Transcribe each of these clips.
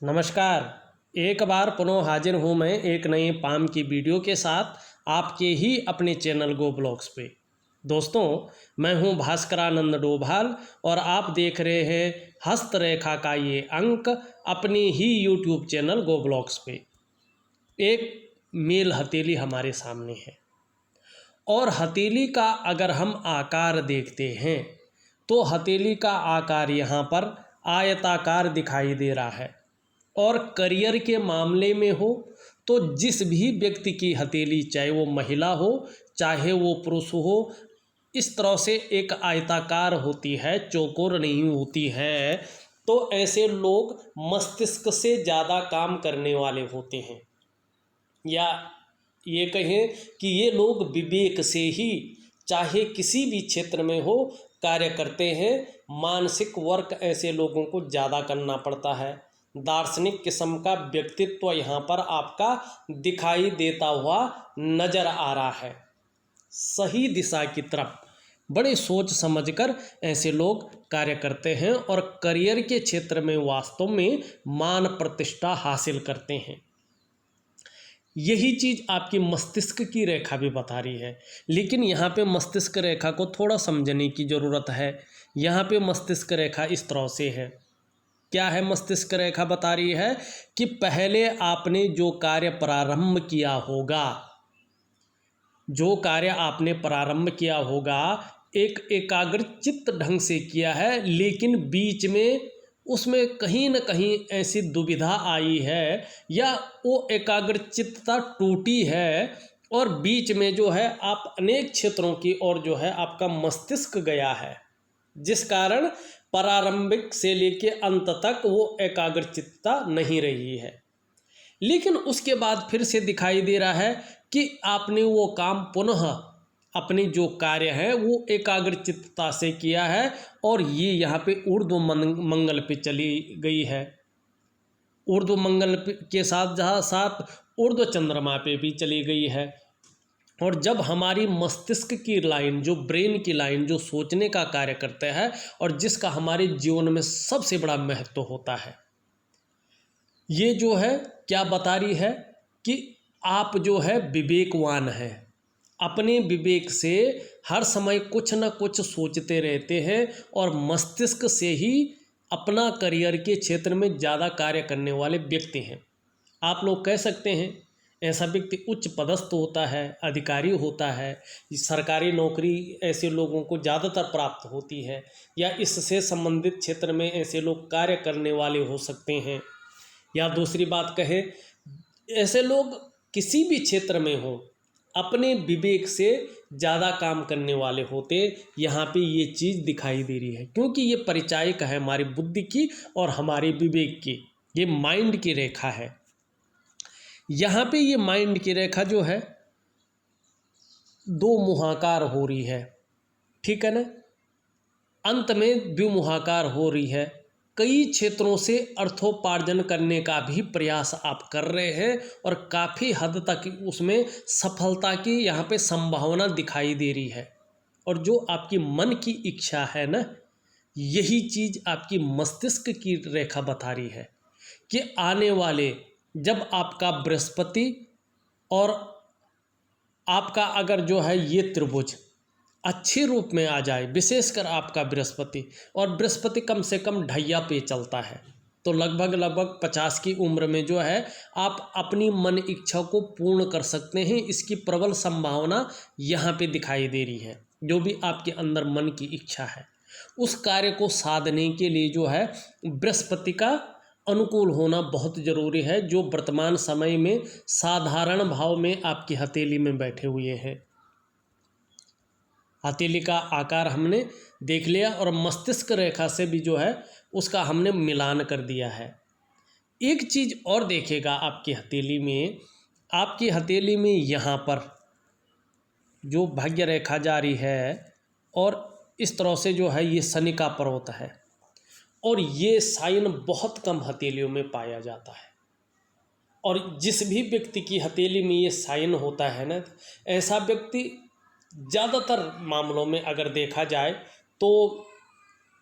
नमस्कार। एक बार पुनः हाजिर हूँ मैं एक नए पाम की वीडियो के साथ आपके ही अपने चैनल गो ब्लॉग्स पे। दोस्तों, मैं हूँ भास्करानंद डोभाल और आप देख रहे हैं हस्तरेखा का ये अंक अपने ही यूट्यूब चैनल गो ब्लॉग्स पे। एक मेल हथेली हमारे सामने है और हथेली का अगर हम आकार देखते हैं तो हथेली का आकार यहाँ पर आयताकार दिखाई दे रहा है। और करियर के मामले में हो तो जिस भी व्यक्ति की हथेली, चाहे वो महिला हो चाहे वो पुरुष हो, इस तरह से एक आयताकार होती है, चौकोर नहीं होती है, तो ऐसे लोग मस्तिष्क से ज़्यादा काम करने वाले होते हैं। या ये कहें कि ये लोग विवेक से ही चाहे किसी भी क्षेत्र में हो कार्य करते हैं। मानसिक वर्क ऐसे लोगों को ज़्यादा करना पड़ता है। दार्शनिक किस्म का व्यक्तित्व यहाँ पर आपका दिखाई देता हुआ नजर आ रहा है। सही दिशा की तरफ बड़े सोच समझकर ऐसे लोग कार्य करते हैं और करियर के क्षेत्र में वास्तव में मान प्रतिष्ठा हासिल करते हैं। यही चीज़ आपकी मस्तिष्क की रेखा भी बता रही है, लेकिन यहाँ पे मस्तिष्क रेखा को थोड़ा समझने की ज़रूरत है। यहाँ पे मस्तिष्क रेखा इस तरह से है। क्या है मस्तिष्क रेखा? बता रही है कि पहले आपने जो कार्य प्रारंभ किया होगा, जो कार्य आपने प्रारंभ किया होगा एक एकाग्रचित्त ढंग से किया है, लेकिन बीच में उसमें कहीं न कहीं ऐसी दुविधा आई है या वो एकाग्रचित्तता टूटी है और बीच में जो है आप अनेक क्षेत्रों की ओर जो है आपका मस्तिष्क गया है, जिस कारण प्रारंभिक से लेके अंत तक वो एकाग्रचित्तता नहीं रही है। लेकिन उसके बाद फिर से दिखाई दे रहा है कि आपने वो काम पुनः अपनी जो कार्य है वो एकाग्रचित्तता से किया है और ये यहाँ पे ऊर्ध्व मंगल पे चली गई है। ऊर्ध्व मंगल के साथ जहाँ साथ ऊर्ध्व चंद्रमा पे भी चली गई है। और जब हमारी मस्तिष्क की लाइन, जो ब्रेन की लाइन, जो सोचने का कार्य करते हैं और जिसका हमारे जीवन में सबसे बड़ा महत्व होता है, ये जो है क्या बता रही है कि आप जो है विवेकवान हैं। अपने विवेक से हर समय कुछ न कुछ सोचते रहते हैं और मस्तिष्क से ही अपना करियर के क्षेत्र में ज़्यादा कार्य करने वाले व्यक्ति हैं। आप लोग कह सकते हैं ऐसा व्यक्ति उच्च पदस्थ होता है, अधिकारी होता है, सरकारी नौकरी ऐसे लोगों को ज़्यादातर प्राप्त होती है, या इससे संबंधित क्षेत्र में ऐसे लोग कार्य करने वाले हो सकते हैं। या दूसरी बात कहें, ऐसे लोग किसी भी क्षेत्र में हो अपने विवेक से ज़्यादा काम करने वाले होते। यहाँ पे ये चीज़ दिखाई दे रही है क्योंकि ये परिचायक है हमारी बुद्धि की और हमारे विवेक की। ये माइंड की रेखा है। यहाँ पे ये माइंड की रेखा जो है दो मुहाकार हो रही है, ठीक है ना, अंत में द्विमुहाकार हो रही है। कई क्षेत्रों से अर्थोपार्जन करने का भी प्रयास आप कर रहे हैं और काफ़ी हद तक उसमें सफलता की यहाँ पे संभावना दिखाई दे रही है। और जो आपकी मन की इच्छा है ना, यही चीज़ आपकी मस्तिष्क की रेखा बता रही है कि आने वाले जब आपका बृहस्पति और आपका अगर जो है ये त्रिभुज अच्छे रूप में आ जाए, विशेषकर आपका बृहस्पति, और बृहस्पति कम से कम ढैया पे चलता है, तो लगभग 50 की उम्र में जो है आप अपनी मन इच्छा को पूर्ण कर सकते हैं। इसकी प्रबल संभावना यहाँ पे दिखाई दे रही है। जो भी आपके अंदर मन की इच्छा है उस कार्य को साधने के लिए जो है बृहस्पति का अनुकूल होना बहुत ज़रूरी है, जो वर्तमान समय में साधारण भाव में आपकी हथेली में बैठे हुए हैं। हथेली का आकार हमने देख लिया और मस्तिष्क रेखा से भी जो है उसका हमने मिलान कर दिया है। एक चीज़ और देखिएगा आपकी हथेली में, आपकी हथेली में यहाँ पर जो भाग्य रेखा जा रही है और इस तरह से जो है ये शनि का पर्वत है और ये साइन बहुत कम हथेलियों में पाया जाता है। और जिस भी व्यक्ति की हथेली में ये साइन होता है ना, ऐसा व्यक्ति ज़्यादातर मामलों में अगर देखा जाए तो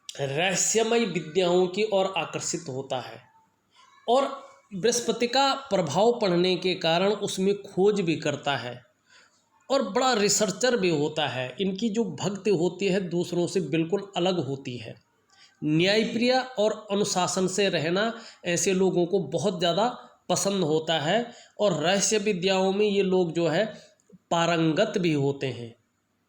रहस्यमय विद्याओं की ओर आकर्षित होता है और बृहस्पति का प्रभाव पड़ने के कारण उसमें खोज भी करता है और बड़ा रिसर्चर भी होता है। इनकी जो भक्ति होती है दूसरों से बिल्कुल अलग होती है। न्यायप्रिय और अनुशासन से रहना ऐसे लोगों को बहुत ज़्यादा पसंद होता है और रहस्य विद्याओं में ये लोग जो है पारंगत भी होते हैं।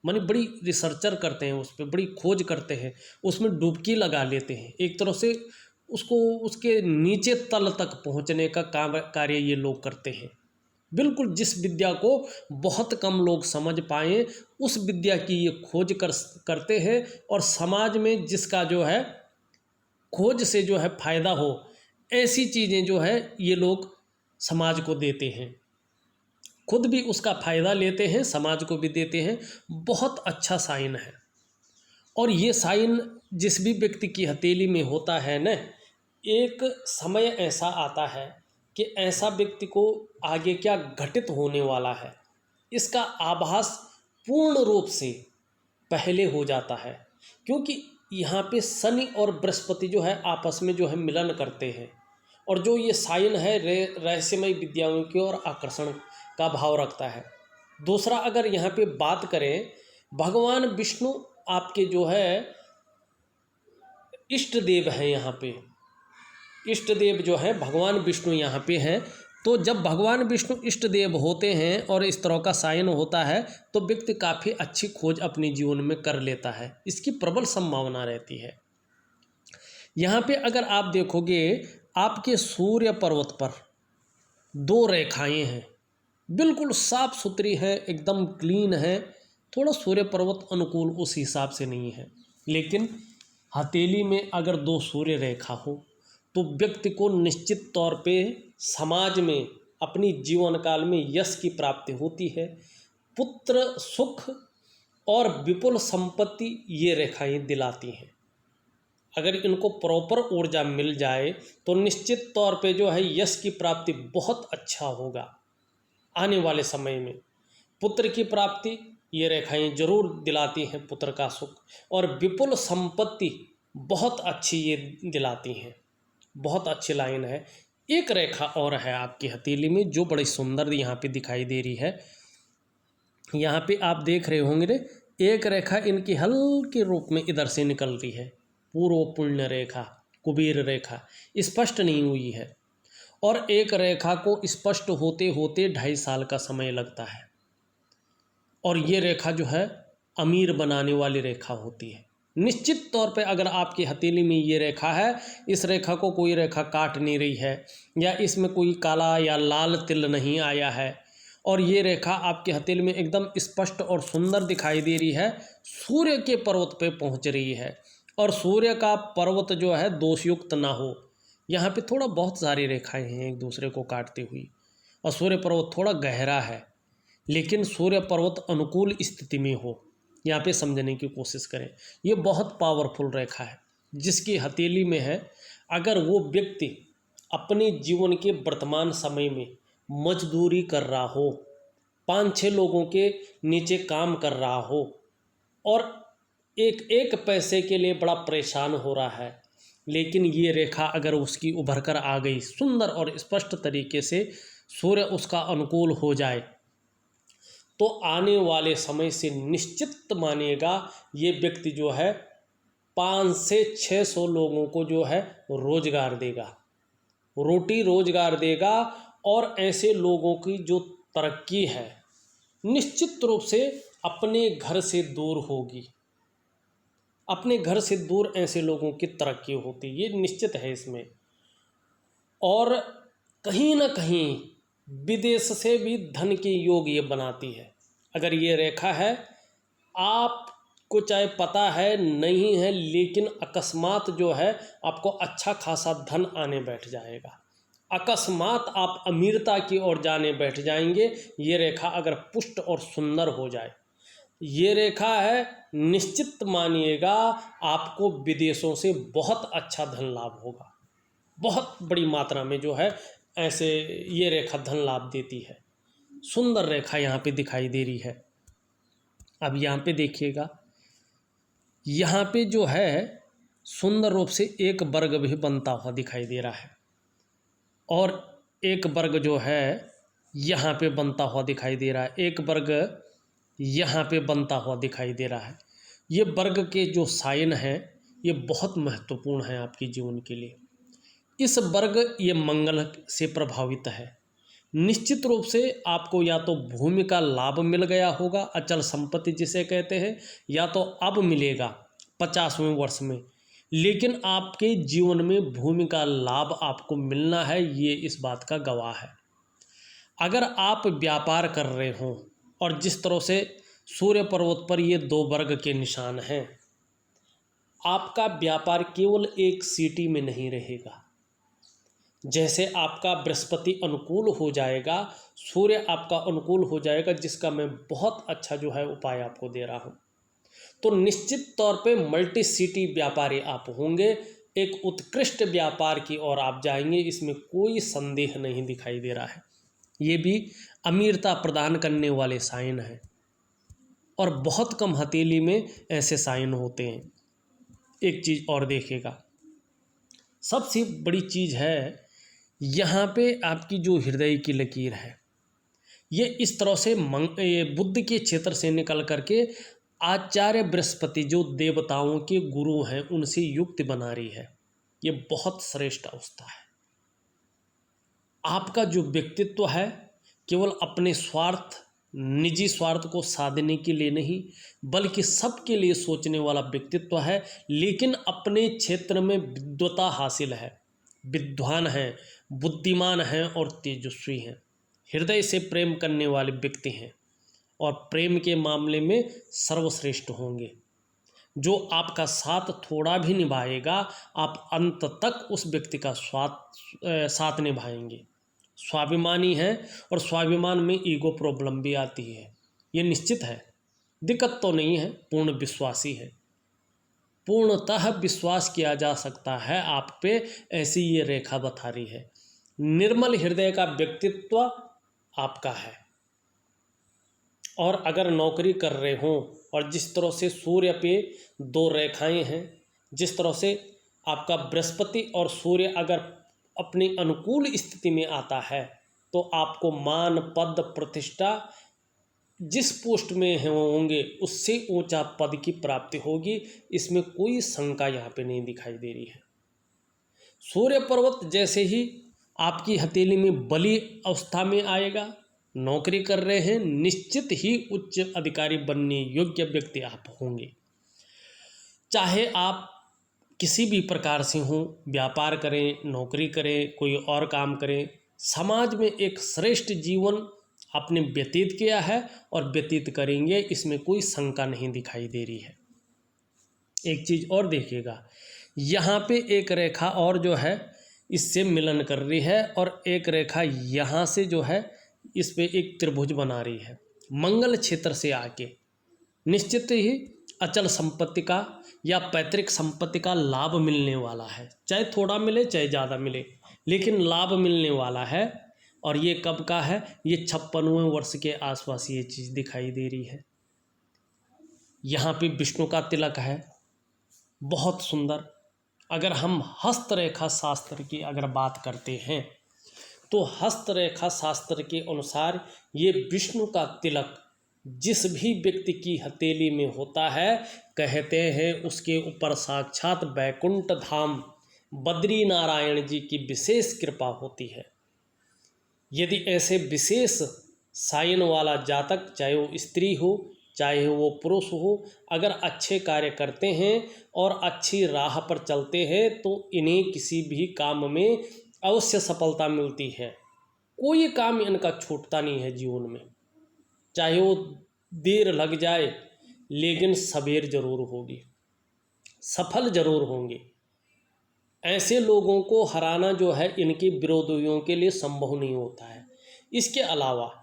माने बड़ी रिसर्चर करते हैं, उस पर बड़ी खोज करते हैं, उसमें डुबकी लगा लेते हैं, एक तरह से उसको उसके नीचे तल तक पहुंचने का कार्य ये लोग करते हैं। बिल्कुल जिस विद्या को बहुत कम लोग समझ पाएँ उस विद्या की ये खोज करते हैं और समाज में जिसका जो है खोज से जो है फ़ायदा हो ऐसी चीज़ें जो है ये लोग समाज को देते हैं, खुद भी उसका फ़ायदा लेते हैं, समाज को भी देते हैं। बहुत अच्छा साइन है। और ये साइन जिस भी व्यक्ति की हथेली में होता है न, एक समय ऐसा आता है कि ऐसा व्यक्ति को आगे क्या घटित होने वाला है इसका आभास पूर्ण रूप से पहले हो जाता है, क्योंकि यहाँ पे शनि और बृहस्पति जो है आपस में जो है मिलन करते हैं और जो ये साइन है रहस्यमय विद्याओं की ओर आकर्षण का भाव रखता है। दूसरा अगर यहाँ पे बात करें, भगवान विष्णु आपके जो है इष्ट देव हैं। यहाँ पे इष्ट देव जो है भगवान विष्णु यहाँ पे हैं। तो जब भगवान विष्णु इष्ट देव होते हैं और इस तरह का साइन होता है तो व्यक्ति काफ़ी अच्छी खोज अपने जीवन में कर लेता है, इसकी प्रबल संभावना रहती है। यहाँ पे अगर आप देखोगे आपके सूर्य पर्वत पर दो रेखाएं हैं, बिल्कुल साफ सुथरी है, एकदम क्लीन है। थोड़ा सूर्य पर्वत अनुकूल उस हिसाब से नहीं है, लेकिन हथेली में अगर दो सूर्य रेखा हो तो व्यक्ति को निश्चित तौर पे समाज में अपनी जीवन काल में यश की प्राप्ति होती है। पुत्र सुख और विपुल संपत्ति ये रेखाएं दिलाती हैं। अगर इनको प्रॉपर ऊर्जा मिल जाए तो निश्चित तौर पे जो है यश की प्राप्ति बहुत अच्छा होगा आने वाले समय में। पुत्र की प्राप्ति ये रेखाएं जरूर दिलाती हैं, पुत्र का सुख, और विपुल संपत्ति बहुत अच्छी ये दिलाती हैं। बहुत अच्छी लाइन है। एक रेखा और है आपकी हथेली में जो बड़ी सुंदर यहाँ पे दिखाई दे रही है। यहाँ पे आप देख रहे होंगे एक रेखा इनकी हल्के रूप में इधर से निकल रही है, पूर्व पुण्य रेखा, कुबेर रेखा स्पष्ट नहीं हुई है, और एक रेखा को स्पष्ट होते होते 2.5 साल का समय लगता है। और ये रेखा जो है अमीर बनाने वाली रेखा होती है। निश्चित तौर पे अगर आपकी हथेली में ये रेखा है, इस रेखा को कोई रेखा काट नहीं रही है या इसमें कोई काला या लाल तिल नहीं आया है, और ये रेखा आपके हथेली में एकदम स्पष्ट और सुंदर दिखाई दे रही है, सूर्य के पर्वत पे पहुंच रही है, और सूर्य का पर्वत जो है दोषयुक्त ना हो। यहाँ पे थोड़ा बहुत सारी रेखाएं हैं एक दूसरे को काटती हुई, और सूर्य पर्वत थोड़ा गहरा है, लेकिन सूर्य पर्वत अनुकूल स्थिति में हो, यहाँ पे समझने की कोशिश करें। ये बहुत पावरफुल रेखा है जिसकी हथेली में है। अगर वो व्यक्ति अपने जीवन के वर्तमान समय में मजदूरी कर रहा हो, 5-6 लोगों के नीचे काम कर रहा हो और एक एक पैसे के लिए बड़ा परेशान हो रहा है, लेकिन ये रेखा अगर उसकी उभर कर आ गई सुंदर और स्पष्ट तरीके से, सूर्य उसका अनुकूल हो जाए, तो आने वाले समय से निश्चित मानिएगा ये व्यक्ति जो है 500 से 600 लोगों को जो है रोजगार देगा, रोटी रोजगार देगा, और ऐसे लोगों की जो तरक्की है निश्चित रूप से अपने घर से दूर होगी। अपने घर से दूर ऐसे लोगों की तरक्की होती, ये निश्चित है इसमें। और कहीं ना कहीं विदेश से भी धन के योग ये बनाती है। अगर ये रेखा है, आपको चाहे पता है नहीं है, लेकिन अकस्मात जो है आपको अच्छा खासा धन आने बैठ जाएगा, अकस्मात आप अमीरता की ओर जाने बैठ जाएंगे। ये रेखा अगर पुष्ट और सुंदर हो जाए, ये रेखा है, निश्चित मानिएगा आपको विदेशों से बहुत अच्छा धन लाभ होगा। बहुत बड़ी मात्रा में जो है ऐसे ये रेखा धन लाभ देती है। सुंदर रेखा यहाँ पे दिखाई दे रही है। अब यहाँ पे देखिएगा, यहाँ पे जो है सुंदर रूप से एक वर्ग भी बनता हुआ दिखाई दे रहा है। और एक वर्ग जो है यहाँ पे बनता हुआ दिखाई दे रहा है, एक वर्ग यहाँ पे बनता हुआ दिखाई दे रहा है। ये वर्ग के जो साइन हैं ये बहुत महत्वपूर्ण हैं आपके जीवन के लिए। इस वर्ग ये मंगल से प्रभावित है। निश्चित रूप से आपको या तो भूमि का लाभ मिल गया होगा, अचल संपत्ति जिसे कहते हैं, या तो अब मिलेगा 50वें वर्ष में, लेकिन आपके जीवन में भूमि का लाभ आपको मिलना है, ये इस बात का गवाह है। अगर आप व्यापार कर रहे हों और जिस तरह से सूर्य पर्वत पर ये 2 वर्ग के निशान हैं, आपका व्यापार केवल एक सिटी में नहीं रहेगा। जैसे आपका बृहस्पति अनुकूल हो जाएगा, सूर्य आपका अनुकूल हो जाएगा, जिसका मैं बहुत अच्छा जो है उपाय आपको दे रहा हूँ, तो निश्चित तौर पे मल्टी सिटी व्यापारी आप होंगे, एक उत्कृष्ट व्यापार की ओर आप जाएंगे, इसमें कोई संदेह नहीं दिखाई दे रहा है। ये भी अमीरता प्रदान करने वाले साइन हैं और बहुत कम हथेली में ऐसे साइन होते हैं। एक चीज़ और देखिएगा, सबसे बड़ी चीज़ है यहाँ पे आपकी जो हृदय की लकीर है ये इस तरह से ये बुध के क्षेत्र से निकल करके आचार्य बृहस्पति जो देवताओं के गुरु हैं उनसे युक्त बना रही है। ये बहुत श्रेष्ठ अवस्था है। आपका जो व्यक्तित्व है केवल अपने स्वार्थ, निजी स्वार्थ को साधने के लिए नहीं बल्कि सबके लिए सोचने वाला व्यक्तित्व है, लेकिन अपने क्षेत्र में विद्वता हासिल है, विद्वान हैं, बुद्धिमान हैं और तेजस्वी हैं, हृदय से प्रेम करने वाले व्यक्ति हैं और प्रेम के मामले में सर्वश्रेष्ठ होंगे। जो आपका साथ थोड़ा भी निभाएगा आप अंत तक उस व्यक्ति का साथ निभाएंगे। स्वाभिमानी है और स्वाभिमान में ईगो प्रॉब्लम भी आती है, ये निश्चित है, दिक्कत तो नहीं है, पूर्ण विश्वासी है, पूर्णतः विश्वास किया जा सकता है आप पे, ऐसी ये रेखा बता रही है। निर्मल हृदय का व्यक्तित्व आपका है। और अगर नौकरी कर रहे हों और जिस तरह से सूर्य पे 2 रेखाएं हैं, जिस तरह से आपका बृहस्पति और सूर्य अगर अपनी अनुकूल स्थिति में आता है तो आपको मान, पद, प्रतिष्ठा जिस पोस्ट में होंगे उससे ऊंचा पद की प्राप्ति होगी, इसमें कोई शंका यहाँ पे नहीं दिखाई दे रही है। सूर्य पर्वत जैसे ही आपकी हथेली में बली अवस्था में आएगा, नौकरी कर रहे हैं, निश्चित ही उच्च अधिकारी बनने योग्य व्यक्ति आप होंगे। चाहे आप किसी भी प्रकार से हों, व्यापार करें, नौकरी करें, कोई और काम करें, समाज में एक श्रेष्ठ जीवन आपने व्यतीत किया है और व्यतीत करेंगे, इसमें कोई शंका नहीं दिखाई दे रही है। एक चीज़ और देखिएगा, यहाँ पे एक रेखा और जो है इससे मिलन कर रही है और एक रेखा यहाँ से जो है इस पे एक त्रिभुज बना रही है। मंगल क्षेत्र से आके निश्चित ही अचल संपत्ति का या पैतृक संपत्ति का लाभ मिलने वाला है, चाहे थोड़ा मिले चाहे ज़्यादा मिले, लेकिन लाभ मिलने वाला है। और ये कब का है? ये 56वें वर्ष के आसपास ये चीज़ दिखाई दे रही है। यहाँ पे विष्णु का तिलक है, बहुत सुंदर। अगर हम हस्तरेखा शास्त्र की अगर बात करते हैं तो हस्तरेखा शास्त्र के अनुसार ये विष्णु का तिलक जिस भी व्यक्ति की हथेली में होता है, कहते हैं उसके ऊपर साक्षात बैकुंठ धाम बद्री नारायण जी की विशेष कृपा होती है। यदि ऐसे विशेष साइन वाला जातक, चाहे वो स्त्री हो चाहे वो पुरुष हो, अगर अच्छे कार्य करते हैं और अच्छी राह पर चलते हैं तो इन्हें किसी भी काम में अवश्य सफलता मिलती है। कोई काम इनका छूटता नहीं है जीवन में, चाहे वो देर लग जाए लेकिन सबेर जरूर होगी, सफल जरूर होंगे। ऐसे लोगों को हराना जो है इनके विरोधियों के लिए संभव नहीं होता है। इसके अलावा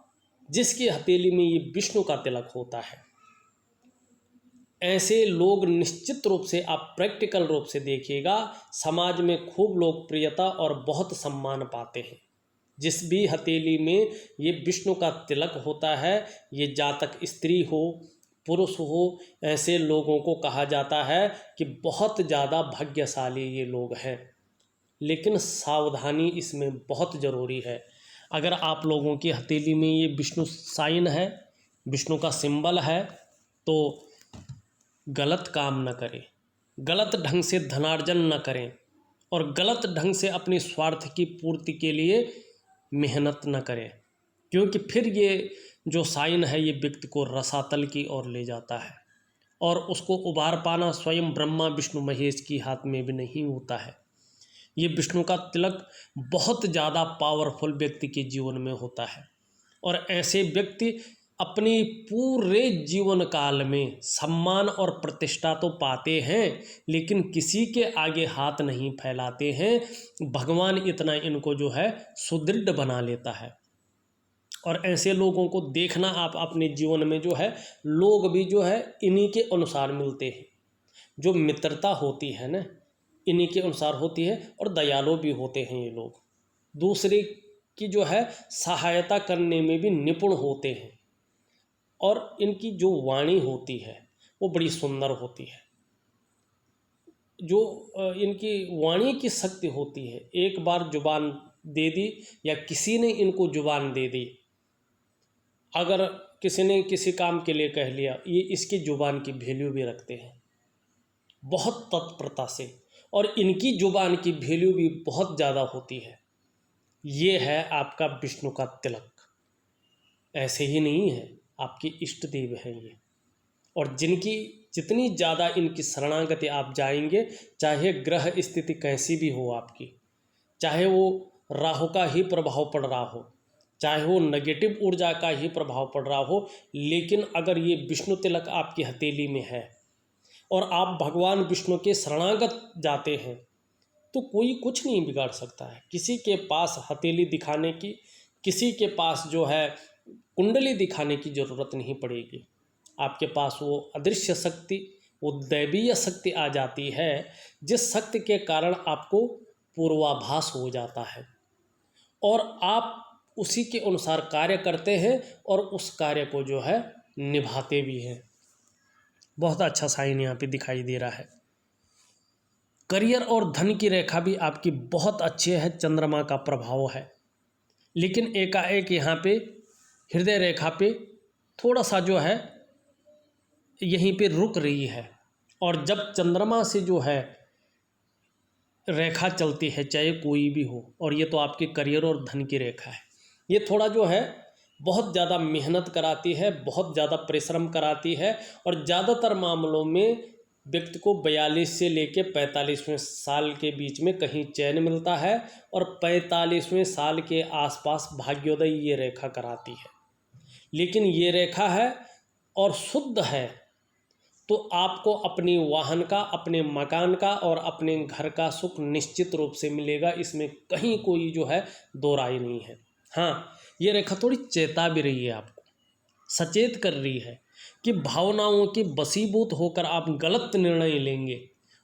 जिसकी हथेली में ये विष्णु का तिलक होता है, ऐसे लोग निश्चित रूप से आप प्रैक्टिकल रूप से देखिएगा, समाज में खूब लोकप्रियता और बहुत सम्मान पाते हैं। जिस भी हथेली में ये विष्णु का तिलक होता है, ये जातक स्त्री हो पुरुष हो, ऐसे लोगों को कहा जाता है कि बहुत ज़्यादा भाग्यशाली ये लोग हैं। लेकिन सावधानी इसमें बहुत ज़रूरी है। अगर आप लोगों की हथेली में ये विष्णु साइन है, विष्णु का सिंबल है, तो गलत काम न करें, गलत ढंग से धनार्जन न करें और गलत ढंग से अपनी स्वार्थ की पूर्ति के लिए मेहनत न करें, क्योंकि फिर ये जो साइन है ये व्यक्ति को रसातल की ओर ले जाता है और उसको उबार पाना स्वयं ब्रह्मा विष्णु महेश की हाथ में भी नहीं होता है। ये विष्णु का तिलक बहुत ज़्यादा पावरफुल व्यक्ति के जीवन में होता है और ऐसे व्यक्ति अपनी पूरे जीवन काल में सम्मान और प्रतिष्ठा तो पाते हैं, लेकिन किसी के आगे हाथ नहीं फैलाते हैं। भगवान इतना इनको जो है सुदृढ़ बना लेता है और ऐसे लोगों को देखना आप अपने जीवन में जो है, लोग भी जो है इन्हीं के अनुसार मिलते हैं। जो मित्रता होती है ना, इन्हीं के अनुसार होती है और दयालु भी होते हैं ये लोग। दूसरे की जो है सहायता करने में भी निपुण होते हैं और इनकी जो वाणी होती है वो बड़ी सुंदर होती है। जो इनकी वाणी की शक्ति होती है, एक बार जुबान दे दी या किसी ने इनको जुबान दे दी, अगर किसी ने किसी काम के लिए कह लिया, ये इसकी जुबान की वैल्यू भी रखते हैं बहुत तत्परता से, और इनकी जुबान की वैल्यू भी बहुत ज़्यादा होती है। ये है आपका विष्णु का तिलक। ऐसे ही नहीं है, आपके इष्ट देव हैं ये, और जिनकी जितनी ज़्यादा इनकी शरणागति आप जाएंगे, चाहे ग्रह स्थिति कैसी भी हो आपकी, चाहे वो राहु का ही प्रभाव पड़ रहा हो, चाहे वो नेगेटिव ऊर्जा का ही प्रभाव पड़ रहा हो, लेकिन अगर ये विष्णु तिलक आपकी हथेली में है और आप भगवान विष्णु के शरणागत जाते हैं, तो कोई कुछ नहीं बिगाड़ सकता है। किसी के पास हथेली दिखाने की, किसी के पास जो है कुंडली दिखाने की ज़रूरत नहीं पड़ेगी। आपके पास वो अदृश्य शक्ति, वो दैवीय शक्ति आ जाती है, जिस शक्ति के कारण आपको पूर्वाभास हो जाता है और आप उसी के अनुसार कार्य करते हैं और उस कार्य को जो है निभाते भी हैं। बहुत अच्छा साइन यहाँ पे दिखाई दे रहा है। करियर और धन की रेखा भी आपकी बहुत अच्छी है, चंद्रमा का प्रभाव है, लेकिन एकाएक यहाँ पे हृदय रेखा पे थोड़ा सा जो है यहीं पे रुक रही है। और जब चंद्रमा से जो है रेखा चलती है, चाहे कोई भी हो, और ये तो आपके करियर और धन की रेखा है, ये थोड़ा जो है बहुत ज़्यादा मेहनत कराती है, बहुत ज़्यादा परिश्रम कराती है और ज़्यादातर मामलों में व्यक्ति को 42 से लेकर 45वें साल के बीच में कहीं चैन मिलता है और 45वें साल के आसपास भाग्योदय ये रेखा कराती है। लेकिन ये रेखा है और शुद्ध है, तो आपको अपनी वाहन का, अपने मकान का और अपने घर का सुख निश्चित रूप से मिलेगा, इसमें कहीं कोई जो है दो राय नहीं है। हाँ, ये रेखा थोड़ी चेता भी रही है, आपको सचेत कर रही है कि भावनाओं के वशीभूत होकर आप गलत निर्णय लेंगे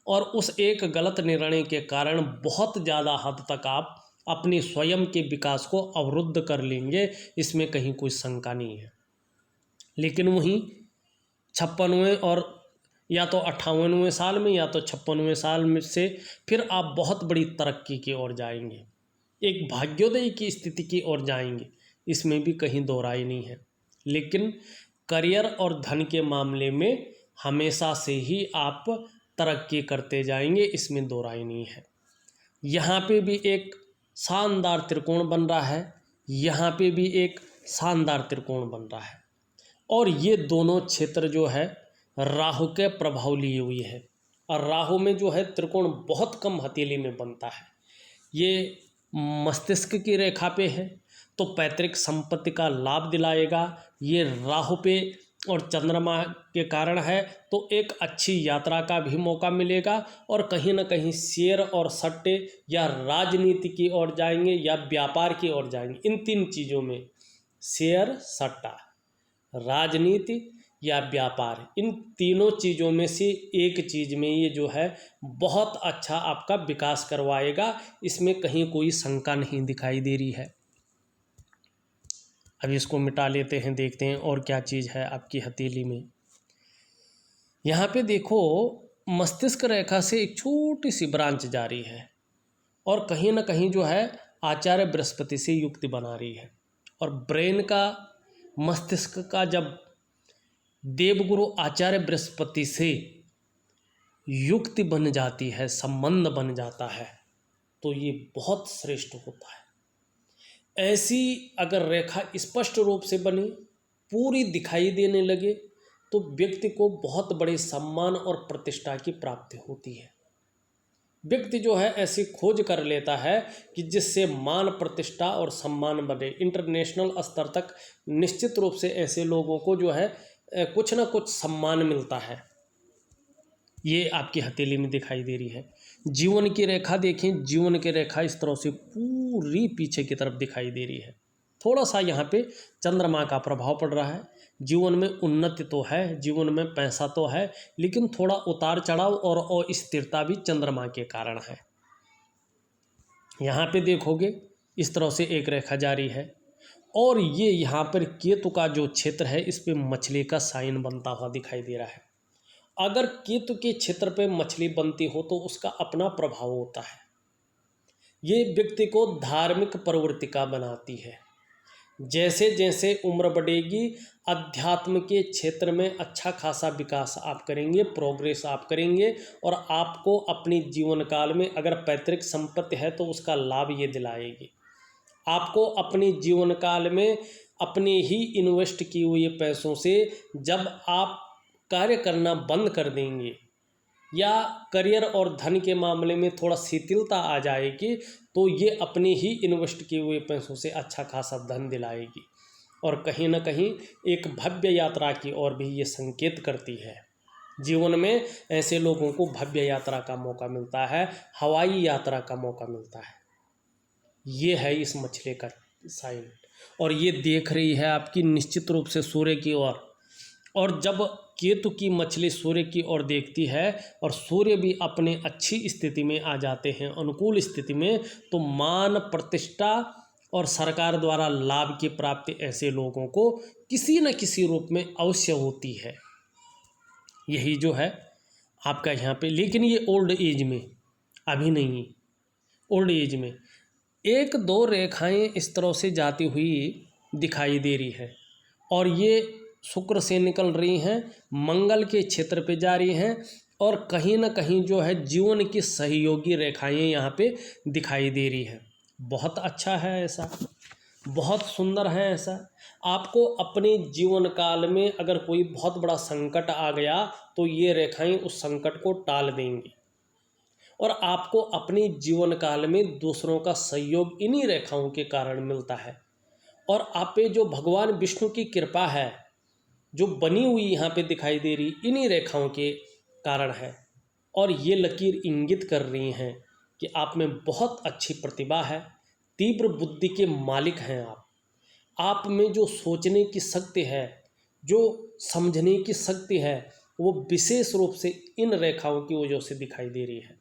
और उस एक गलत निर्णय के कारण बहुत ज़्यादा हद तक आप अपने स्वयं के विकास को अवरुद्ध कर लेंगे, इसमें कहीं कोई शंका नहीं है। लेकिन वहीं 56वें और या तो 58वें साल में या तो 56वें साल में से फिर आप बहुत बड़ी तरक्की की ओर जाएंगे, एक भाग्योदय की स्थिति की ओर जाएंगे, इसमें भी कहीं दो राय नहीं है। लेकिन करियर और धन के मामले में हमेशा से ही आप तरक्की करते जाएंगे, इसमें दो राय नहीं है। यहाँ पे भी एक शानदार त्रिकोण बन रहा है, यहाँ पे भी एक शानदार त्रिकोण बन रहा है, और ये दोनों क्षेत्र जो है राहु के प्रभाव लिए हुई है, और राहु में जो है त्रिकोण बहुत कम हथेली में बनता है। ये मस्तिष्क की रेखा पे है तो पैतृक संपत्ति का लाभ दिलाएगा। ये राहु पे और चंद्रमा के कारण है तो एक अच्छी यात्रा का भी मौका मिलेगा, और कहीं ना कहीं शेयर और सट्टे या राजनीति की ओर जाएंगे या व्यापार की ओर जाएंगे। इन तीन चीज़ों में, शेयर, सट्टा, राजनीति या व्यापार, इन तीनों चीज़ों में से एक चीज़ में ये जो है बहुत अच्छा आपका विकास करवाएगा, इसमें कहीं कोई शंका नहीं दिखाई दे रही है। अब इसको मिटा लेते हैं, देखते हैं और क्या चीज़ है आपकी हथेली में। यहाँ पे देखो, मस्तिष्क रेखा से एक छोटी सी ब्रांच जारी है और कहीं ना कहीं जो है आचार्य बृहस्पति से युक्ति बना रही है। और ब्रेन का, मस्तिष्क का जब देवगुरु आचार्य बृहस्पति से युक्ति बन जाती है, संबंध बन जाता है, तो ये बहुत श्रेष्ठ होता है। ऐसी अगर रेखा स्पष्ट रूप से बने, पूरी दिखाई देने लगे, तो व्यक्ति को बहुत बड़े सम्मान और प्रतिष्ठा की प्राप्ति होती है। व्यक्ति जो है ऐसी खोज कर लेता है कि जिससे मान, प्रतिष्ठा और सम्मान बढ़े। इंटरनेशनल स्तर तक निश्चित रूप से ऐसे लोगों को जो है कुछ ना कुछ सम्मान मिलता है। ये आपकी हथेली में दिखाई दे रही है। जीवन की रेखा देखें, जीवन की रेखा इस तरह से पूरी पीछे की तरफ दिखाई दे रही है। थोड़ा सा यहाँ पे चंद्रमा का प्रभाव पड़ रहा है। जीवन में उन्नति तो है, जीवन में पैसा तो है, लेकिन थोड़ा उतार चढ़ाव और अस्थिरता भी चंद्रमा के कारण है। यहाँ पे देखोगे इस तरह से एक रेखा जारी है, और ये यहाँ पर केतु का जो क्षेत्र है, इस पे मछली का साइन बनता हुआ दिखाई दे रहा है। अगर केतु के क्षेत्र पे मछली बनती हो तो उसका अपना प्रभाव होता है। ये व्यक्ति को धार्मिक प्रवृत्ति का बनाती है। जैसे जैसे उम्र बढ़ेगी, अध्यात्म के क्षेत्र में अच्छा खासा विकास आप करेंगे, प्रोग्रेस आप करेंगे, और आपको अपनी जीवन काल में अगर पैतृक संपत्ति है तो उसका लाभ ये दिलाएगी। आपको अपनी जीवन काल में अपने ही इन्वेस्ट किए हुए पैसों से जब आप कार्य करना बंद कर देंगे, या करियर और धन के मामले में थोड़ा शिथिलता आ जाएगी, तो ये अपने ही इन्वेस्ट किए हुए पैसों से अच्छा खासा धन दिलाएगी। और कहीं ना कहीं एक भव्य यात्रा की ओर भी ये संकेत करती है। जीवन में ऐसे लोगों को भव्य यात्रा का मौका मिलता है, हवाई यात्रा का मौका मिलता है। ये है इस मछली का साइन, और ये देख रही है आपकी निश्चित रूप से सूर्य की ओर। और जब केतु की मछली सूर्य की ओर देखती है और सूर्य भी अपने अच्छी स्थिति में आ जाते हैं, अनुकूल स्थिति में, तो मान, प्रतिष्ठा और सरकार द्वारा लाभ की प्राप्ति ऐसे लोगों को किसी न किसी रूप में अवश्य होती है। यही जो है आपका यहाँ पे, लेकिन ये ओल्ड एज में, अभी नहीं, ओल्ड एज में एक दो रेखाएं इस तरह से जाती हुई दिखाई दे रही है, और ये शुक्र से निकल रही हैं, मंगल के क्षेत्र पे जा रही हैं, और कहीं ना कहीं जो है जीवन की सहयोगी रेखाएं यहाँ पे दिखाई दे रही हैं। बहुत अच्छा है ऐसा, बहुत सुंदर है ऐसा। आपको अपने जीवन काल में अगर कोई बहुत बड़ा संकट आ गया तो ये रेखाएं उस संकट को टाल देंगी, और आपको अपने जीवन काल में दूसरों का सहयोग इन्हीं रेखाओं के कारण मिलता है। और आप पे जो भगवान विष्णु की कृपा है जो बनी हुई यहाँ पे दिखाई दे रही, इन्हीं रेखाओं के कारण है। और ये लकीर इंगित कर रही हैं कि आप में बहुत अच्छी प्रतिभा है, तीव्र बुद्धि के मालिक हैं आप में जो सोचने की शक्ति है, जो समझने की शक्ति है, वो विशेष रूप से इन रेखाओं की वजह से दिखाई दे रही है।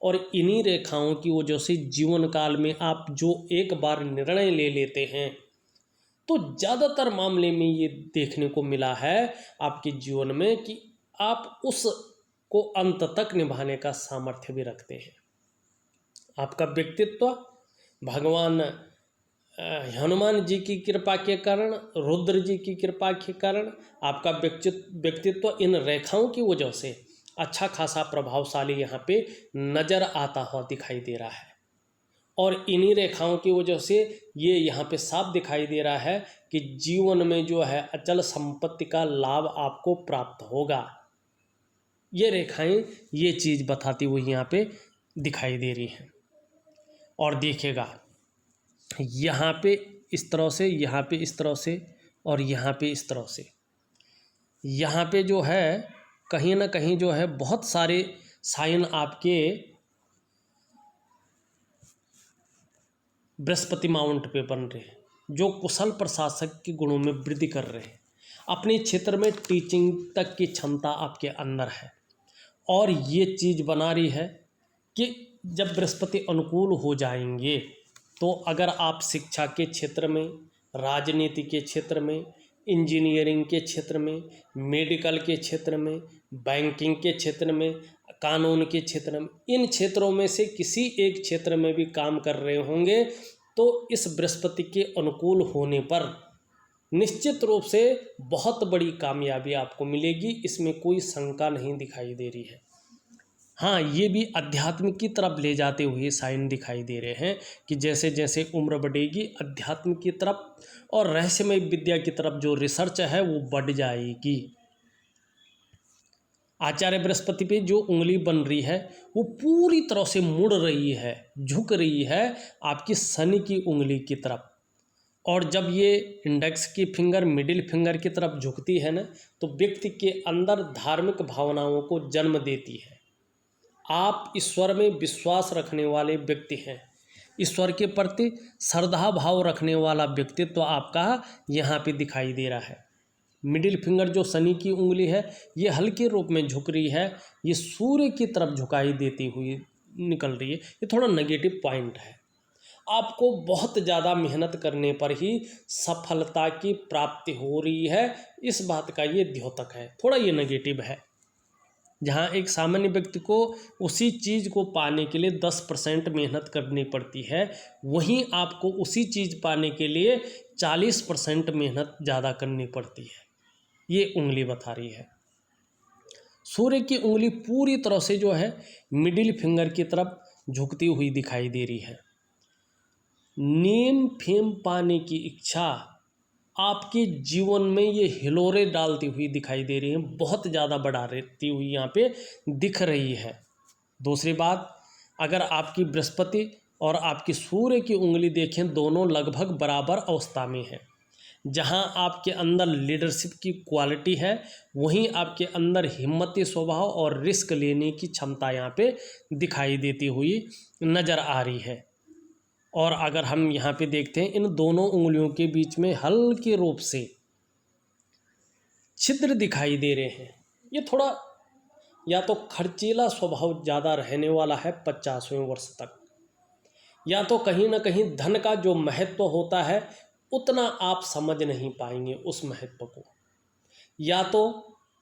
और इन्हीं रेखाओं की वजह से जीवन काल में आप जो एक बार निर्णय ले लेते हैं, तो ज़्यादातर मामले में ये देखने को मिला है आपके जीवन में कि आप उस को अंत तक निभाने का सामर्थ्य भी रखते हैं। आपका व्यक्तित्व भगवान हनुमान जी की कृपा के कारण, रुद्र जी की कृपा के कारण, आपका व्यक्तित्व इन रेखाओं की वजह से अच्छा खासा प्रभावशाली यहाँ पे नज़र आता हुआ दिखाई दे रहा है। और इन्हीं रेखाओं की वजह से ये यहाँ पे साफ दिखाई दे रहा है कि जीवन में जो है अचल संपत्ति का लाभ आपको प्राप्त होगा। ये रेखाएं ये चीज़ बताती हुई यहाँ पे दिखाई दे रही हैं। और देखिएगा यहाँ पे इस तरह से, यहाँ पे इस तरह से, और यहाँ पे इस तरह से, यहाँ पे जो है कहीं ना कहीं जो है बहुत सारे साइन आपके बृहस्पति माउंट पे बन रहे हैं, जो कुशल प्रशासक के गुणों में वृद्धि कर रहे हैं। अपने क्षेत्र में टीचिंग तक की क्षमता आपके अंदर है, और ये चीज़ बना रही है कि जब बृहस्पति अनुकूल हो जाएंगे तो अगर आप शिक्षा के क्षेत्र में, राजनीति के क्षेत्र में, इंजीनियरिंग के क्षेत्र में, मेडिकल के क्षेत्र में, बैंकिंग के क्षेत्र में, कानून के क्षेत्र में, इन क्षेत्रों में से किसी एक क्षेत्र में भी काम कर रहे होंगे तो इस बृहस्पति के अनुकूल होने पर निश्चित रूप से बहुत बड़ी कामयाबी आपको मिलेगी। इसमें कोई शंका नहीं दिखाई दे रही है। हाँ, ये भी अध्यात्म की तरफ ले जाते हुए साइन दिखाई दे रहे हैं कि जैसे जैसे उम्र बढ़ेगी अध्यात्म की तरफ और रहस्यमय विद्या की तरफ जो रिसर्च है वो बढ़ जाएगी। आचार्य बृहस्पति पे जो उंगली बन रही है वो पूरी तरह से मुड़ रही है, झुक रही है आपकी शनि की उंगली की तरफ। और जब ये इंडेक्स की फिंगर मिडिल फिंगर की तरफ झुकती है ना, तो व्यक्ति के अंदर धार्मिक भावनाओं को जन्म देती है। आप ईश्वर में विश्वास रखने वाले व्यक्ति हैं, ईश्वर के प्रति श्रद्धा भाव रखने वाला व्यक्तित्व तो आपका यहाँ पे दिखाई दे रहा है। मिडिल फिंगर जो शनि की उंगली है ये हल्के रूप में झुक रही है, ये सूर्य की तरफ झुकाई देती हुई निकल रही है। ये थोड़ा नेगेटिव पॉइंट है। आपको बहुत ज़्यादा मेहनत करने पर ही सफलता की प्राप्ति हो रही है, इस बात का ये द्योतक है। थोड़ा ये नेगेटिव है। जहाँ एक सामान्य व्यक्ति को उसी चीज़ को पाने के लिए 10% मेहनत करनी पड़ती है, वहीं आपको उसी चीज़ पाने के लिए 40% मेहनत ज़्यादा करनी पड़ती है। ये उंगली बता रही है। सूर्य की उंगली पूरी तरह से जो है मिडिल फिंगर की तरफ झुकती हुई दिखाई दे रही है। नेम फेम पाने की इच्छा आपके जीवन में ये हिलोरे डालती हुई दिखाई दे रही है, बहुत ज़्यादा बढ़ा रहती हुई यहाँ पे दिख रही है। दूसरी बात, अगर आपकी बृहस्पति और आपकी सूर्य की उंगली देखें, दोनों लगभग बराबर अवस्था में है। जहाँ आपके अंदर लीडरशिप की क्वालिटी है, वहीं आपके अंदर हिम्मती स्वभाव और रिस्क लेने की क्षमता यहाँ पे दिखाई देती हुई नज़र आ रही है। और अगर हम यहाँ पे देखते हैं, इन दोनों उंगलियों के बीच में हल्के रूप से छिद्र दिखाई दे रहे हैं। ये थोड़ा या तो खर्चीला स्वभाव ज़्यादा रहने वाला है 50वें वर्ष तक, या तो कहीं ना कहीं धन का जो महत्व होता है उतना आप समझ नहीं पाएंगे उस महत्व को, या तो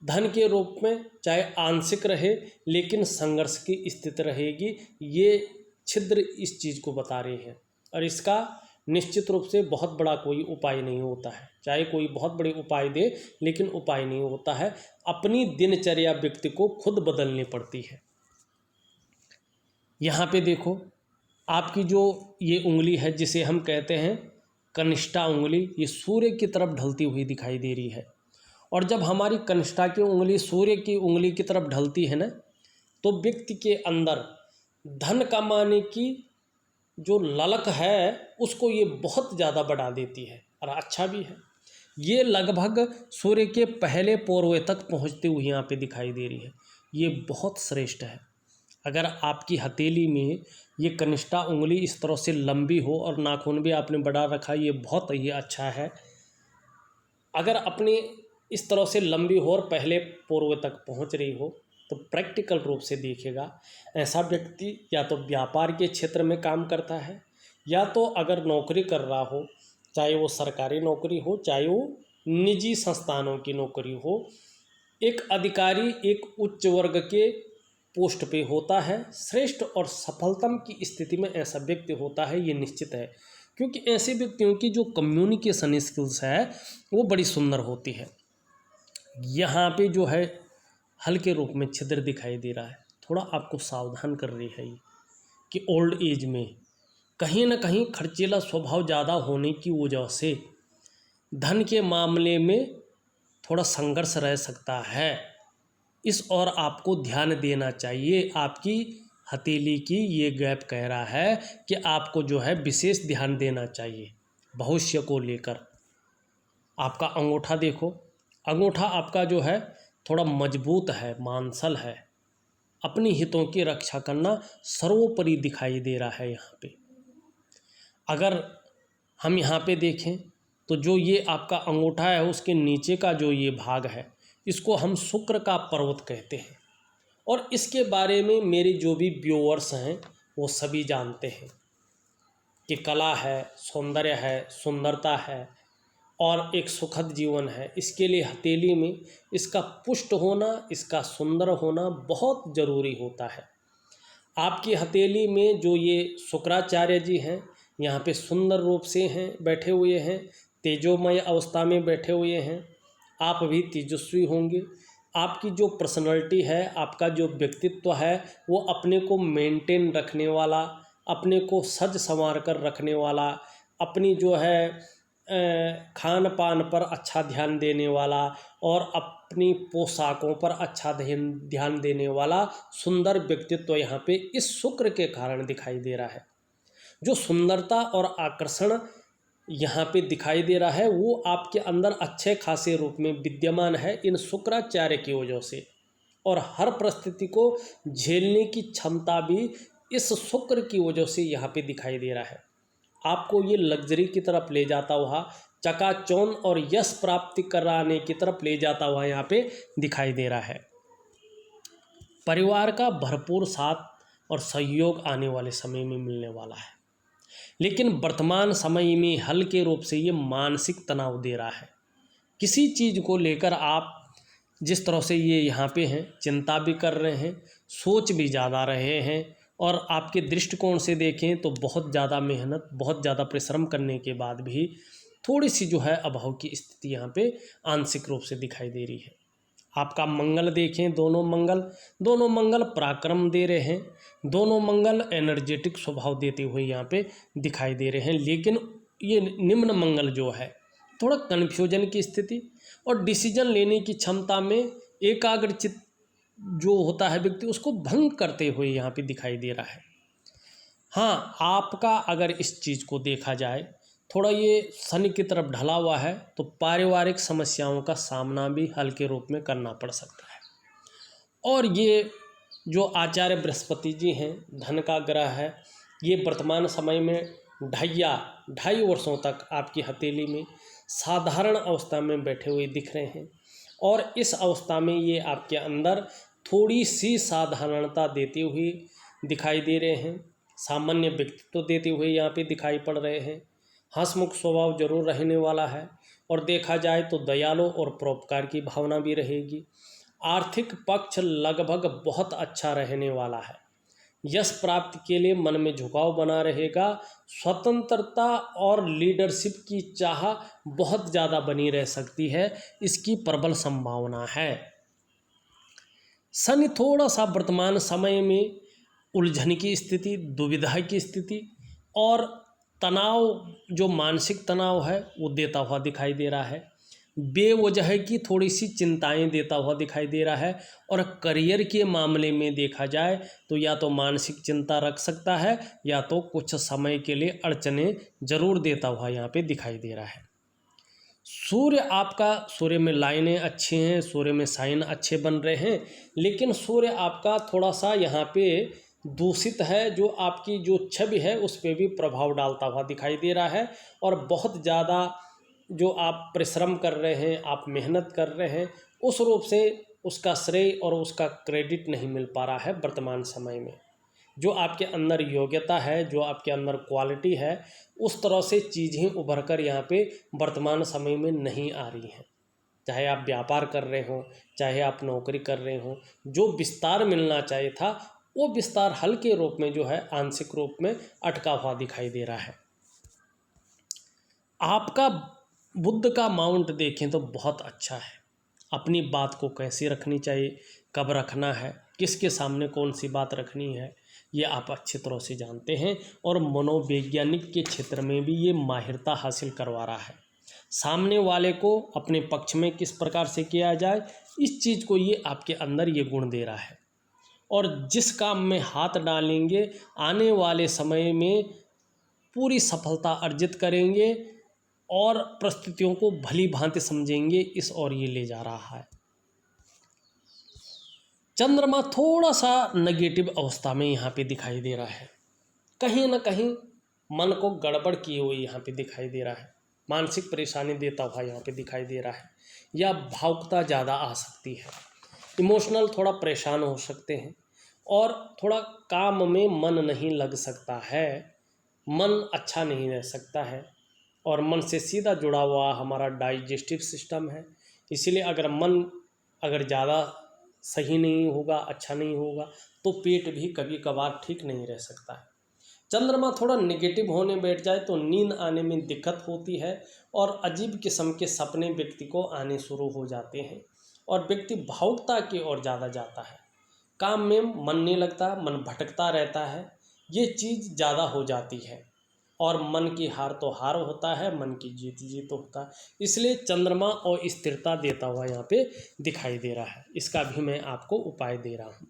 धन के रूप में चाहे आंशिक रहे लेकिन संघर्ष की स्थिति रहेगी। ये छिद्र इस चीज़ को बता रहे हैं और इसका निश्चित रूप से बहुत बड़ा कोई उपाय नहीं होता है। चाहे कोई बहुत बड़े उपाय दे लेकिन उपाय नहीं होता है। अपनी दिनचर्या व्यक्ति को खुद बदलनी पड़ती है। यहाँ पे देखो, आपकी जो ये उंगली है जिसे हम कहते हैं कनिष्ठा उंगली, ये सूर्य की तरफ ढलती हुई दिखाई दे रही है। और जब हमारी कनिष्ठा की उंगली सूर्य की उंगली की तरफ ढलती है ना, तो व्यक्ति के अंदर धन कमाने की जो ललक है उसको ये बहुत ज़्यादा बढ़ा देती है और अच्छा भी है। ये लगभग सूर्य के पहले पोरवे तक पहुँचती हुई यहाँ पे दिखाई दे रही है। ये बहुत श्रेष्ठ है। अगर आपकी हथेली में ये कनिष्ठा उंगली इस तरह से लंबी हो और नाखून भी आपने बढ़ा रखा, ये बहुत ही अच्छा है। अगर अपने इस तरह से लंबी हो और पहले पोरवे तक पहुँच रही हो तो प्रैक्टिकल रूप से देखिएगा, ऐसा व्यक्ति या तो व्यापार के क्षेत्र में काम करता है, या तो अगर नौकरी कर रहा हो, चाहे वो सरकारी नौकरी हो चाहे वो निजी संस्थानों की नौकरी हो, एक अधिकारी एक उच्च वर्ग के पोस्ट पे होता है। श्रेष्ठ और सफलतम की स्थिति में ऐसा व्यक्ति होता है, ये निश्चित है। क्योंकि ऐसे व्यक्तियों की जो कम्युनिकेशन स्किल्स है वो बड़ी सुंदर होती है। यहाँ पे जो है हल्के रूप में छिद्र दिखाई दे रहा है, थोड़ा आपको सावधान कर रही है ये कि ओल्ड एज में कहीं ना कहीं खर्चीला स्वभाव ज़्यादा होने की वजह से धन के मामले में थोड़ा संघर्ष रह सकता है। इस और आपको ध्यान देना चाहिए। आपकी हथेली की ये गैप कह रहा है कि आपको जो है विशेष ध्यान देना चाहिए भविष्य को लेकर। आपका अंगूठा देखो, अंगूठा आपका जो है थोड़ा मजबूत है, मांसल है। अपनी हितों की रक्षा करना सर्वोपरि दिखाई दे रहा है यहाँ पे। अगर हम यहाँ पे देखें तो जो ये आपका अंगूठा है उसके नीचे का जो ये भाग है इसको हम शुक्र का पर्वत कहते हैं। और इसके बारे में मेरे जो भी व्यूअर्स हैं वो सभी जानते हैं कि कला है, सौंदर्य है, सुंदरता है, और एक सुखद जीवन है। इसके लिए हथेली में इसका पुष्ट होना, इसका सुंदर होना बहुत ज़रूरी होता है। आपकी हथेली में जो ये शुक्राचार्य जी हैं, यहाँ पे सुंदर रूप से हैं, बैठे हुए हैं, तेजोमय अवस्था में बैठे हुए हैं। आप भी तेजस्वी होंगे। आपकी जो पर्सनालिटी है, आपका जो व्यक्तित्व है, वो अपने को मेंटेन रखने वाला, अपने को सज संवार कर रखने वाला, अपनी जो है खान पान पर अच्छा ध्यान देने वाला और अपनी पोशाकों पर अच्छा ध्यान देने वाला सुंदर व्यक्तित्व यहाँ पे इस शुक्र के कारण दिखाई दे रहा है। जो सुंदरता और आकर्षण यहाँ पे दिखाई दे रहा है वो आपके अंदर अच्छे खासे रूप में विद्यमान है इन शुक्राचार्य की वजह से। और हर परिस्थिति को झेलने की क्षमता भी इस शुक्र की वजह से यहाँ पे दिखाई दे रहा है। आपको ये लग्जरी की तरफ ले जाता हुआ, चकाचौंध और यश प्राप्ति कराने की तरफ ले जाता हुआ यहाँ पे दिखाई दे रहा है। परिवार का भरपूर साथ और सहयोग आने वाले समय में मिलने वाला है, लेकिन वर्तमान समय में हल्के रूप से ये मानसिक तनाव दे रहा है। किसी चीज़ को लेकर आप जिस तरह से ये यहाँ पे हैं, चिंता भी कर रहे हैं, सोच भी ज़्यादा रहे हैं, और आपके दृष्टिकोण से देखें तो बहुत ज़्यादा मेहनत, बहुत ज़्यादा परिश्रम करने के बाद भी थोड़ी सी जो है अभाव की स्थिति यहाँ पे आंशिक रूप से दिखाई दे रही है। आपका मंगल देखें, दोनों मंगल पराक्रम दे रहे हैं, दोनों मंगल एनर्जेटिक स्वभाव देते हुए यहाँ पे दिखाई दे रहे हैं। लेकिन ये निम्न मंगल जो है थोड़ा कन्फ्यूजन की स्थिति और डिसीजन लेने की क्षमता में एकाग्रचित जो होता है व्यक्ति उसको भंग करते हुए यहाँ पे दिखाई दे रहा है। हाँ, आपका अगर इस चीज़ को देखा जाए थोड़ा ये शनि की तरफ ढला हुआ है तो पारिवारिक समस्याओं का सामना भी हल्के रूप में करना पड़ सकता है। और ये जो आचार्य बृहस्पति जी हैं, धन का ग्रह है, ये वर्तमान समय में ढाई वर्षों तक आपकी हथेली में साधारण अवस्था में बैठे हुए दिख रहे हैं। और इस अवस्था में ये आपके अंदर थोड़ी सी साधारणता देते हुए दिखाई दे रहे हैं, सामान्य व्यक्तित्व देते हुए यहाँ पे दिखाई पड़ रहे हैं। हंसमुख स्वभाव जरूर रहने वाला है और देखा जाए तो दयालु और परोपकार की भावना भी रहेगी। आर्थिक पक्ष लगभग बहुत अच्छा रहने वाला है। यश प्राप्ति के लिए मन में झुकाव बना रहेगा। स्वतंत्रता और लीडरशिप की चाह बहुत ज़्यादा बनी रह सकती है, इसकी प्रबल संभावना है। शनि थोड़ा सा वर्तमान समय में उलझन की स्थिति, दुविधा की स्थिति और तनाव, जो मानसिक तनाव है वो देता हुआ दिखाई दे रहा है। बेवजह की थोड़ी सी चिंताएं देता हुआ दिखाई दे रहा है। और करियर के मामले में देखा जाए तो या तो मानसिक चिंता रख सकता है या तो कुछ समय के लिए अड़चने जरूर देता हुआ यहाँ पे दिखाई दे रहा है। सूर्य में लाइनें अच्छी हैं, सूर्य में साइन अच्छे बन रहे हैं, लेकिन सूर्य आपका थोड़ा सा यहाँ पे दूषित है, जो आपकी जो छवि है उस पर भी प्रभाव डालता हुआ दिखाई दे रहा है। और बहुत ज़्यादा जो आप परिश्रम कर रहे हैं, आप मेहनत कर रहे हैं, उस रूप से उसका श्रेय और उसका क्रेडिट नहीं मिल पा रहा है वर्तमान समय में। जो आपके अंदर योग्यता है, जो आपके अंदर क्वालिटी है, उस तरह से चीज़ें उभर कर यहाँ पे वर्तमान समय में नहीं आ रही हैं। चाहे आप व्यापार कर रहे हो, चाहे आप नौकरी कर रहे हो, जो विस्तार मिलना चाहिए था वो विस्तार हल्के रूप में जो है आंशिक रूप में अटका हुआ दिखाई दे रहा है। आपका बुध का माउंट देखें तो बहुत अच्छा है। अपनी बात को कैसे रखनी चाहिए, कब रखना है, किसके सामने कौन सी बात रखनी है, ये आप अच्छी तरह से जानते हैं। और मनोवैज्ञानिक के क्षेत्र में भी ये माहिरता हासिल करवा रहा है। सामने वाले को अपने पक्ष में किस प्रकार से किया जाए, इस चीज़ को ये आपके अंदर ये गुण दे रहा है। और जिस काम में हाथ डालेंगे आने वाले समय में पूरी सफलता अर्जित करेंगे और परिस्थितियों को भली भांति समझेंगे, इस ओर ये ले जा रहा है। चंद्रमा थोड़ा सा नेगेटिव अवस्था में यहाँ पे दिखाई दे रहा है। कहीं ना कहीं मन को गड़बड़ किए हुए यहाँ पे दिखाई दे रहा है, मानसिक परेशानी देता हुआ यहाँ पे दिखाई दे रहा है, या भावुकता ज़्यादा आ सकती है, इमोशनल थोड़ा परेशान हो सकते हैं और थोड़ा काम में मन नहीं लग सकता है, मन अच्छा नहीं रह सकता है। और मन से सीधा जुड़ा हुआ हमारा डाइजेस्टिव सिस्टम है। इसीलिए अगर ज़्यादा सही नहीं होगा, अच्छा नहीं होगा, तो पेट भी कभी कभार ठीक नहीं रह सकता है। चंद्रमा थोड़ा नेगेटिव होने बैठ जाए तो नींद आने में दिक्कत होती है और अजीब किस्म के सपने व्यक्ति को आने शुरू हो जाते हैं और व्यक्ति भावुकता की ओर ज़्यादा जाता है। काम में मन नहीं लगता, मन भटकता रहता है, ये चीज़ ज़्यादा हो जाती है और मन की हार तो हार होता है, मन की जीत जीत होता है। इसलिए चंद्रमा और स्थिरता देता हुआ यहाँ पे दिखाई दे रहा है। इसका भी मैं आपको उपाय दे रहा हूँ।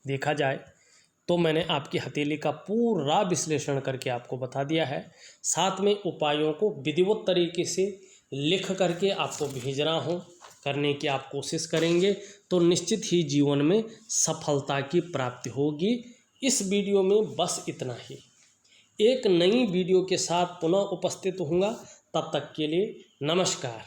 देखा जाए तो मैंने आपकी हथेली का पूरा विश्लेषण करके आपको बता दिया है। साथ में उपायों को विधिवत तरीके से लिख करके आपको भेज रहा हूँ। करने की आप कोशिश करेंगे तो निश्चित ही जीवन में सफलता की प्राप्ति होगी। इस वीडियो में बस इतना ही। एक नई वीडियो के साथ पुनः उपस्थित होऊंगा। तब तक के लिए नमस्कार।